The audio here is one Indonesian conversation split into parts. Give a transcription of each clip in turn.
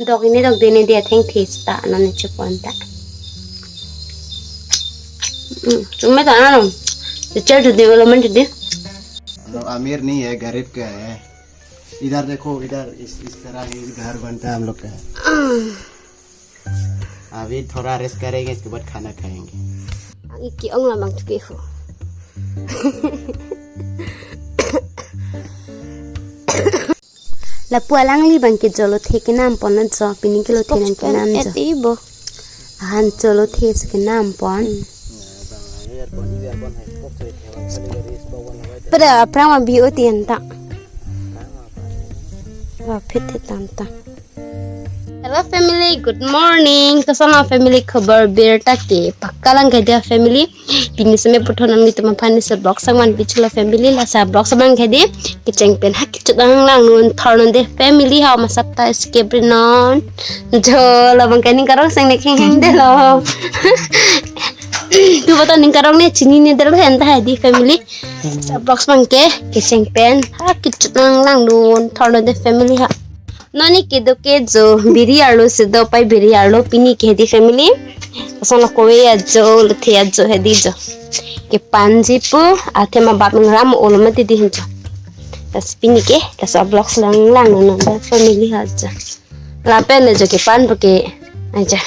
Dog ini dog dini dia think taste tak nani ceponta. Cuma tak nano. Dicer tu development tu. लोग अमीर नहीं है गरीब का है इधर देखो इधर इस तरह ही घर बनता है हम लोग का अभी थोड़ा रेस्ट करेंगे इसके बाद खाना खाएंगे Iki ong lamang tu keho. La pualang li bang ke jolo the ke nam pon na jo pini ke lo the nan ke nam jo. Ibo. Han jolo the ke nam pon. Pada prama bi o tien ta. Wa phit tam ta. Hello family, good morning. Kasama family khabar berta ke pakkalang khadia family. Pini समय पुठोनन नि तमा फानि से ब्लॉग संगमान पिछला family ला सा ब्लॉग संगमान खदे कि चेंगपेन हक चदang lang nun thornon de family ha ma sapta escape non jo labang kani karong sang ne kheng de lo. Tu bota ning karong ne chini ne de hen ta di family. Sa blog sang ke chengpen hak chadang lang nun thornon de family ha. Noni kedo ke jo biri arlo se do pai biri arlo pini ke di family asana kowe ajo luthe ajo hedi jo ke panji pu athe ma bap ngram olma ti di hinjo tas pini ke tas blocks lang lang no da family haja la pele jo ke pan pu ke aja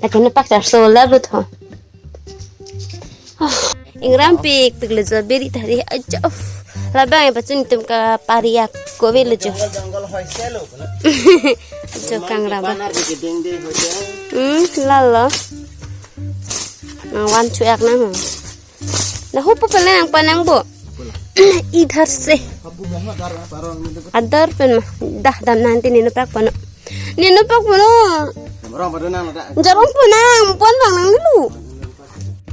la ke ne pak tar so la bu tho ingram pik tikle jo beri thari aja la bang pa chun tum ka paria ko ve le jo जंगल है सेलो jo kangra ba बानर के डेंगे हो जाए la la wan chuak na ho na ho pa pala ang panang bo idhar se अब मैं dar paron में adar pen ma dah dan nanti nino pak pano orang pada nang ada jarong punang pon bang nang dulu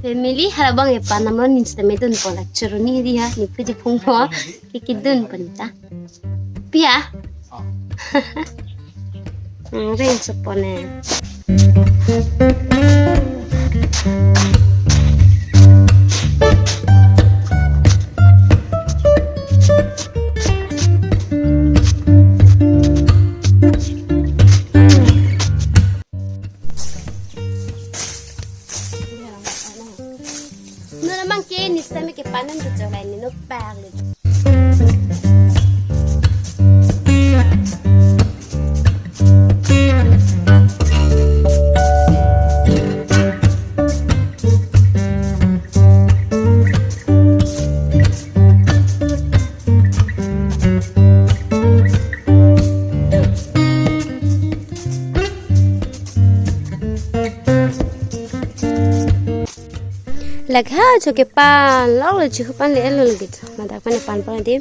family harabang e panamon instame dun pola churuni dia ni puje phungpho kikidun panta pia ren sapone no naman ke nistame ke panan to jolai ni no bag le lagha cho ke pan lok le chu pan le lo le git ma dak pan pan pan di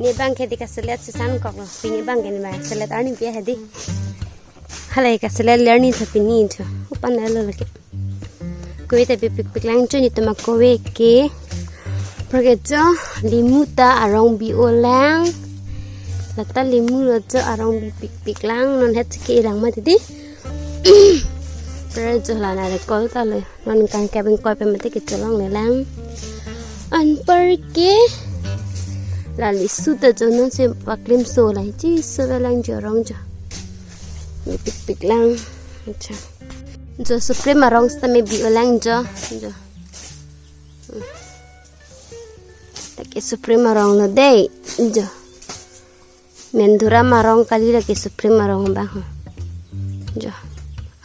ni bang ke di ka selet se san kok lo pini bang ke ni ma selet ani pe hedi halai ka selet lerni tha pini cho pan le lo le ke ko ite pe pik pik lang chu ni tama ko we ke proge cho limu ta arong bi o lang lata limu lo cho arong bi pik pik lang non het ke rang ma di rồi giờ là này coi taเลยมันการแกเป็นcoiไปมันที่กิจลองเลยlangอันเปิดเกlà lý số tự cho nó xem bạc lim số lại chứ số là lang giờ rong giờ bị bịch bịch lang giờ supreme mà rong sẽ bị lang giờ tại cái supreme mà rong nó đây giờ men dura mà rong kali là cái supreme mà rong bang giờ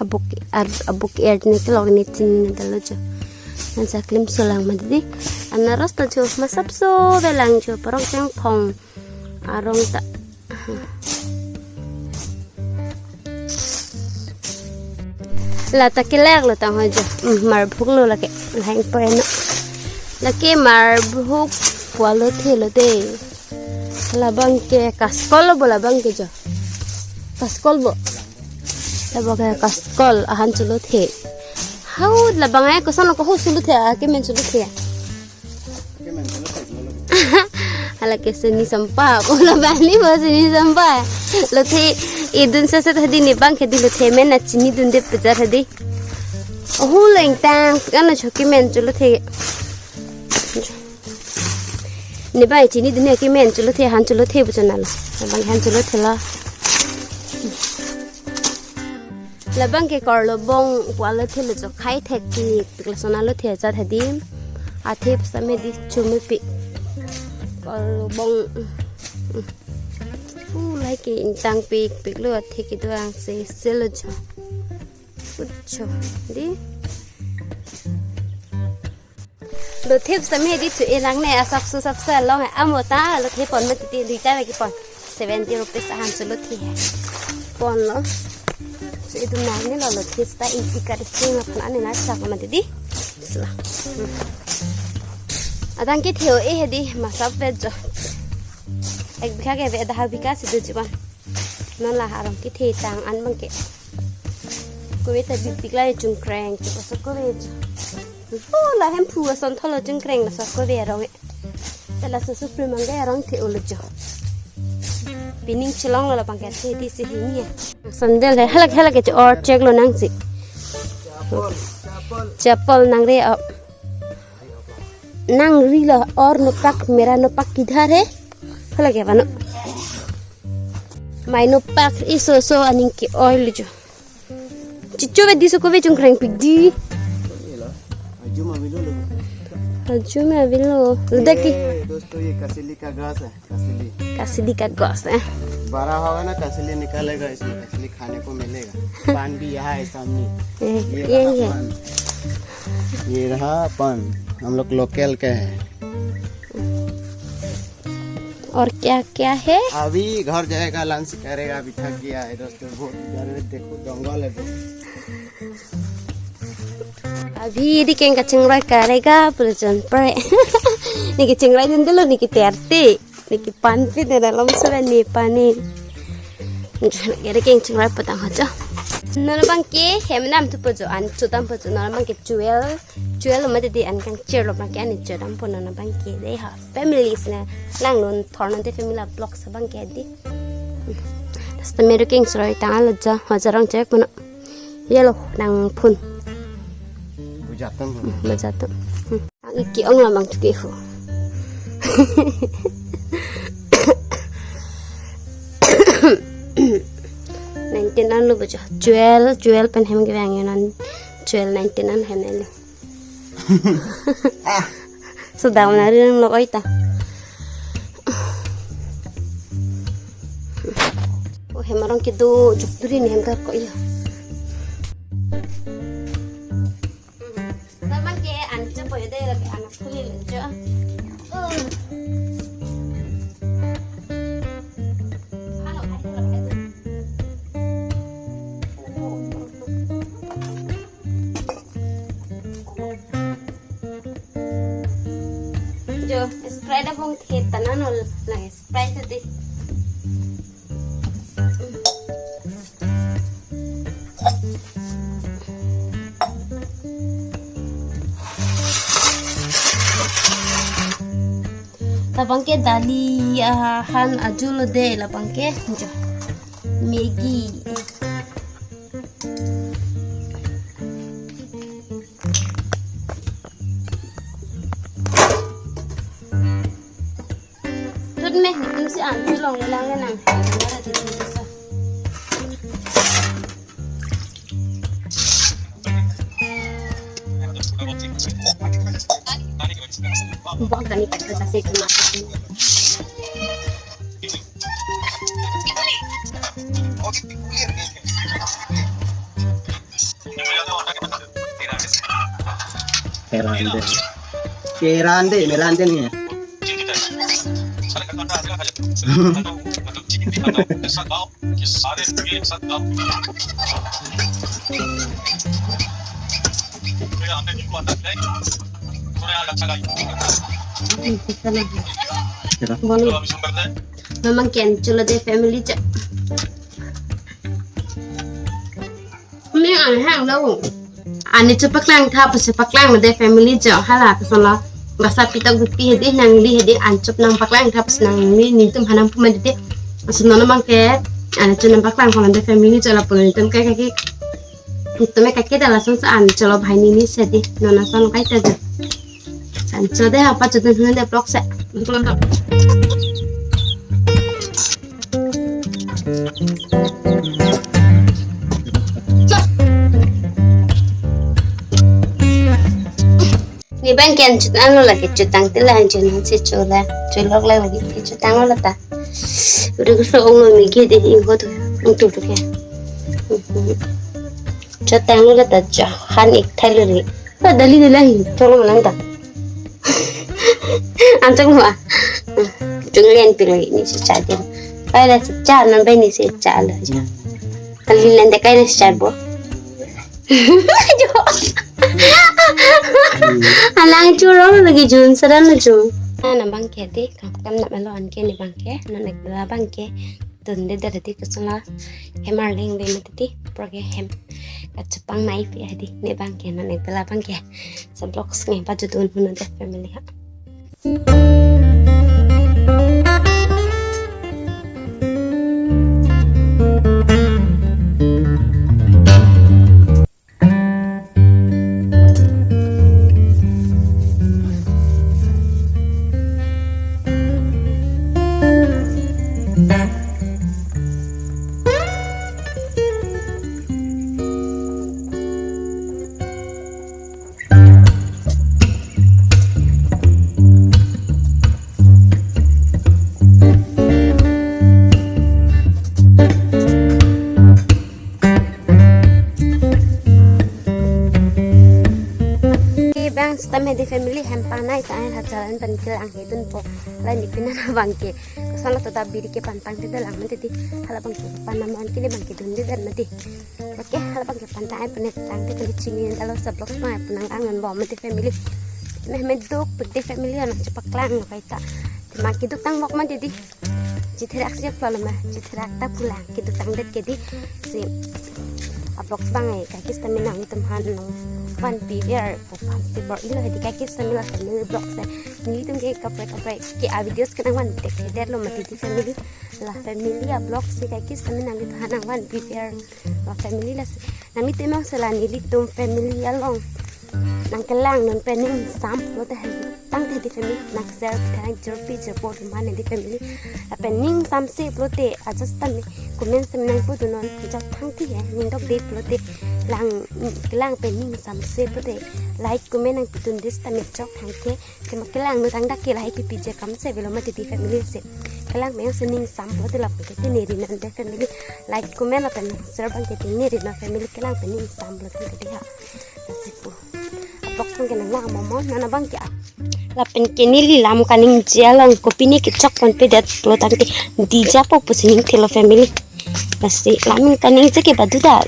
abuk air ni kelok ni tin dalo jo nan sa klim solang madidi ana rasta jo masap so belang jo parong chang phong arong ta la ta kelak lo ta ho jo mar phuk lo la ke hang pen la ke mar phuk kwalo thelo de la bang ke kaskol bola bang ke jo kaskol bo labang kaskol ahan chulut he how labang ay ko sana ko husulut he ke men chulut he hala ke seni sampah ko labani ba seni sampah luthe idun sa sa thadi ni bang ke di luthe men na chini dun de pujar hadi hu leng tang kana choki men chulut he ni bai chini dun ke men chulut he han chulut he bu chana la labang han chulut he la Labang ke korlo bong wala thile jo khai theki tikla sonalo the cha thadi athip samedi chumi pi korlo bong like intang pik pik lo theki doang se selo jo ucho di lo thip samedi chu elang ne asak su sap sa long amota lo the pon me ti di ta ki pon 70 rupees han su lo thi pon lo so itu nani lo kita ikar singa pun ane na sa kama di sla adang ke theo e hedi masap vejo ek bikha ke ve dah bika sidu jiban non la haram ki the tang an bang ke ko ve ta bikla chung krang ke so ko ve oh la hem pu son tholo chung krang la so ko ve ro ta la so supre manga rong the olojo pining chilong la bang ke the di si ni sandal hai halak ke or check lo nang si चप्पल नंग रे नंग री ला और नो पक मेरा नो पक किधर है हला के बनो माय नो पक इसो सो अनिंग के ऑयल जो चिचो वे दिसो को वे chung kreng pik di aju में अविलो उधर की दोस्तों ये कसिली का घास है कसिली का घास है बड़ा होगा ना कसिली निकालेगा इसमें कसिली खाने को मिलेगा पान भी यहाँ है सामने ये रहा पान हम लोग लोकल के हैं और क्या क्या है अभी घर जाएगा लंच करेगा अभी थक गया है दोस्तों बहुत देखो जंगल है अभी यदि कें का चिंगराई करेगा पुरजन पर निकी चिंगराई दिन दलो निकी तेरते निकी पान पे दे dalam sudah ni pani jadi कें चिंगराई पतंग aja नरबंग के हेमनाम tu pojo an chutam pojo नरबंग के jual made di an kang chelo bang ke ani chodam pon नरबंग के dei ha families na lang non thornan te family blog sa bang ke di sta meru कें sroi ta alja hajarang chek pon yelo nang phun Bejatam. Iki ong lamang tuki ho. Nantinan lu bejo. Jual pen hem ke bang yonan. Jual nantinan henele. Sudah menari nang lokoi ta. Oh hemarong kido jukduri ni hem kar ko iya. Jo, spray dah pun kita nanol lang spray tadi. Lapang ke dali han ajulo de lapang ke jo Maggi. Med nu ser an long lang nang ada di desa. Buang kani kita kasih ke masak. Merande nih. Memang kencul deh family cak. Ini aneh loh. Ane cepat lang thap cepat lang deh family cak. Halah kesana. Basa pita gupi hede nang li hede ancup nang paklang thap senang ni tum hanam puma dede. Senang memang ke ane cuma paklang kalau deh family cak lah pun tum kayak itu mereka kita langsung saan calo bahai ini sedih nona son kayak aja. Sancho deh apa jodoh deh blog set. Mantap. Ni bang kian cut anu lagi cutang tilah jangan si cola colok lagi cutang lo ta udah kusuk ngomong lagi deh ingko tuh untuk tuh ya cutang lo ta jahan ik thailuri ta dali dalahi tolong malang ta anteng lo junglen pilih ini si cadin pai si cad nan pai ni si cad lah aja kali nanti kai si cad bo alang curang lagi jun seran lucu na bangke di kam nak melon ke ni bangke na nak bela bangke tunde dari kusala hemarling be mati proge hem kacupang naif ya di ni bangke na nak bela bangke sa blocks ngai baju tun hunu de family ha Stamme di family hempanai ta ha jalan pan kilang hedun po lai ni pinan bangke kesana tetap biri ke pantang ti dalang mati ti hala bangke panaman kini bangke dun di dan mati oke hala bangke pantai penet tang ti kali cingin kalau seblok ma penang angan bom mati family meh meduk peti family anak cepak lang kaita maki duk tang mok mati di jithrak siap lalu mah jithrak ta pulang kitu tang det ke di si ablok bangai kaki stamina ni temhan no one PVR pupam si bor ilo hadi kaki stamina family blog se ni tum ke kapre ke a videos kenang wan tek der lo mati di family la family a blog si kaki stamina ni hanang one PVR la family la nang ni temang selani li tum family along nang kelang non pening sam lo te tang te di family nak ser kan jerpi jerpot man di family a pening sam se lo te adjust tan comment sem nang pu non jat thang ti he ning dok de lo te lang pening sam se lo te like comment nang pitun dis tan chok thang ke ke ma kelang no tang dak ke like pi je kam se velo ma ti family se kelang me se ning sam lo te la ke te ne ri nan de family like comment la pen ser bang ke ne ri na family kelang pening sam lo te de ha sipu box mungkin nang mama nana bang ya lapen kini li lam kaning jalang kopi ni kecok pon pedat lo tangke di japo pusing telo family pasti lam kaning ke badu da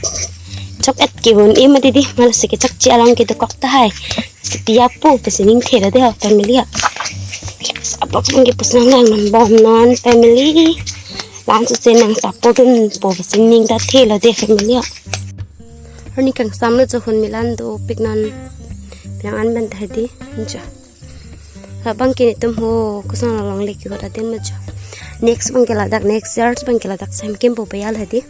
cok et ke hon e mati di malas ke cok jalang ke kok tahai setiap po pusing telo de family ya box mungkin pusing nang bom non family lan su senang supportun po pusing da telo de family ya Ini kang samlo johon milan do piknan yang an ban thadi ja habang kini tum ho kusan long leki ko datin majo next bang kela dak next year bang kela dak sam kem po bayal hadi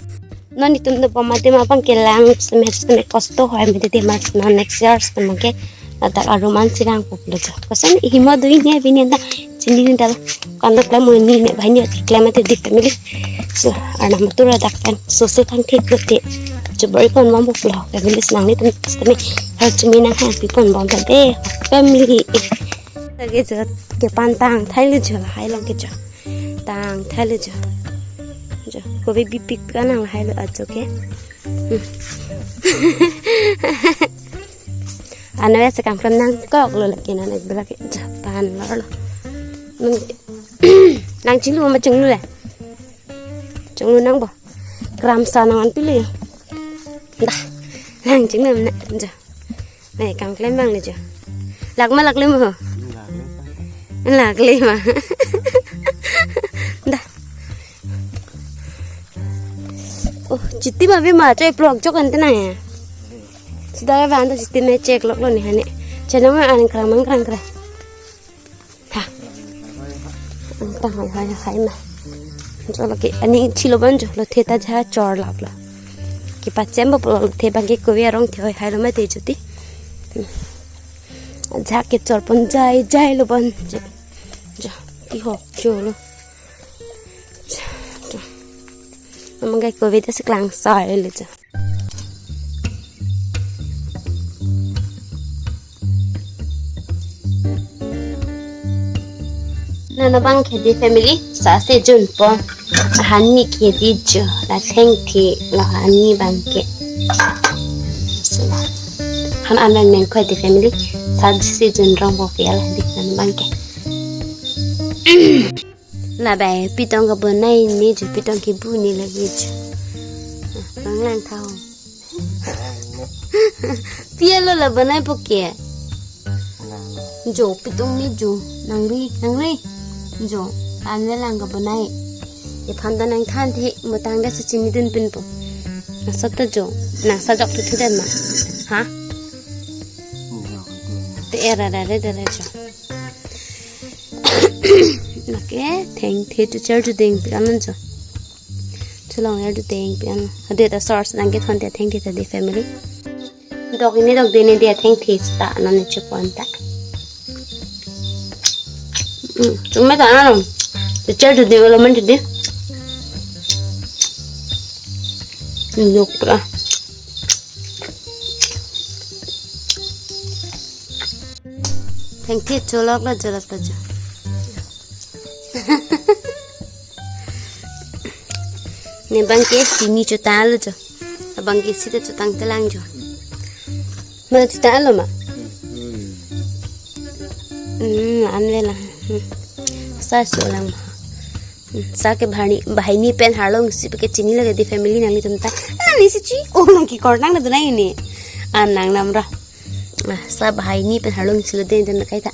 nani tum do pamate ma bang kelang sem me kosto hoy me de mas no next year bang ke dak aruman sirang po plejo kusan hima do ini bini da cindi dal kandak la mo ni ne bhani klamate di family so ana matura dak kan so se kan thik lote beri pon bom pulau family senang ni temi harus cemina kan pon bom tadi family lagi jat ke pantang thai lu jala hai long ke ja tang thai lu ja ja ko bi pik kan ang hai lu ajo ke ana ya sekam pram nang kok lu lagi na nak bela ke ja pan lo nang cing lu ma cing lu le cing lu nang bo gram sanangan pilih dah lang chứng nằm nè giờ này cầm lên băng này chưa lạc lên mà lạc lên mà dah chỉ tí mà với mà chơi blog cho con thế này à sudah bạn tôi chỉ tin này check log luôn này cho nó mà ăn kerang hả tăng hỏi mà cho là cái anh chỉ lo bắn cho lo thế ta já chor lạp là ki pacem bo the bangi ko we rong thoi hai lo ma te chuti ja ke chor pon jai lo ban ja ki ho cho lo Mong cái cô biết sức lăng sỏi rồi chứ. Nó băng khế đi family xã sẽ chuẩn po hắn nhị khế đi chứ là thanh thì là hắn nhị băng khế hắn ăn bánh mình khỏe đi family xã sẽ chuẩn rong bộ phía là đi nó băng khế là bé pitong cái bữa nay ní chứ pitong cái bữa ní là gì chứ băng lang thao phía là bữa nay bộ kia jo pitong ní jo nang ri jo an ve lang ga banai e phanda nang than thi mo tang da se chini dun pin po na sat ta jo na sa jok thu den ma ha te era ra re da re jo na ke theng the to char to ding pi an jo chulong er to ding pi an ade da source nang ke thon te theng the the family dog ni dog de ne de theng thi sta na ne chu pon ta chúng mấy thằng nó để chơi được development đi nhục ra thành thiết cho lóc là cho nên băng kia thì mi cho ta luôn cho băng kia xịt cho tăng tới lang cho mà thì ta luôn mà ăn về là sa sửa làm sa cái भाई ni pen हालों सी पे चीनी लगे दी फैमिली नंगली तुमता नहीं सच्ची ओ नंगी कोर्टनांग ना नहीं ने नंग नमरा sa भाई ni pen हालों सी लगे दिन ना काइता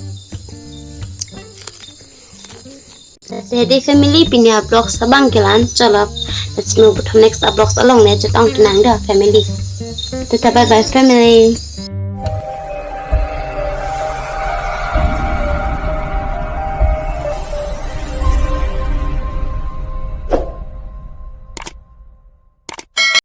से दी फैमिली पिनिया ब्लॉग्स sabang kelan चलो let's move to next vlogs along ne jatang tunang da family bye bye family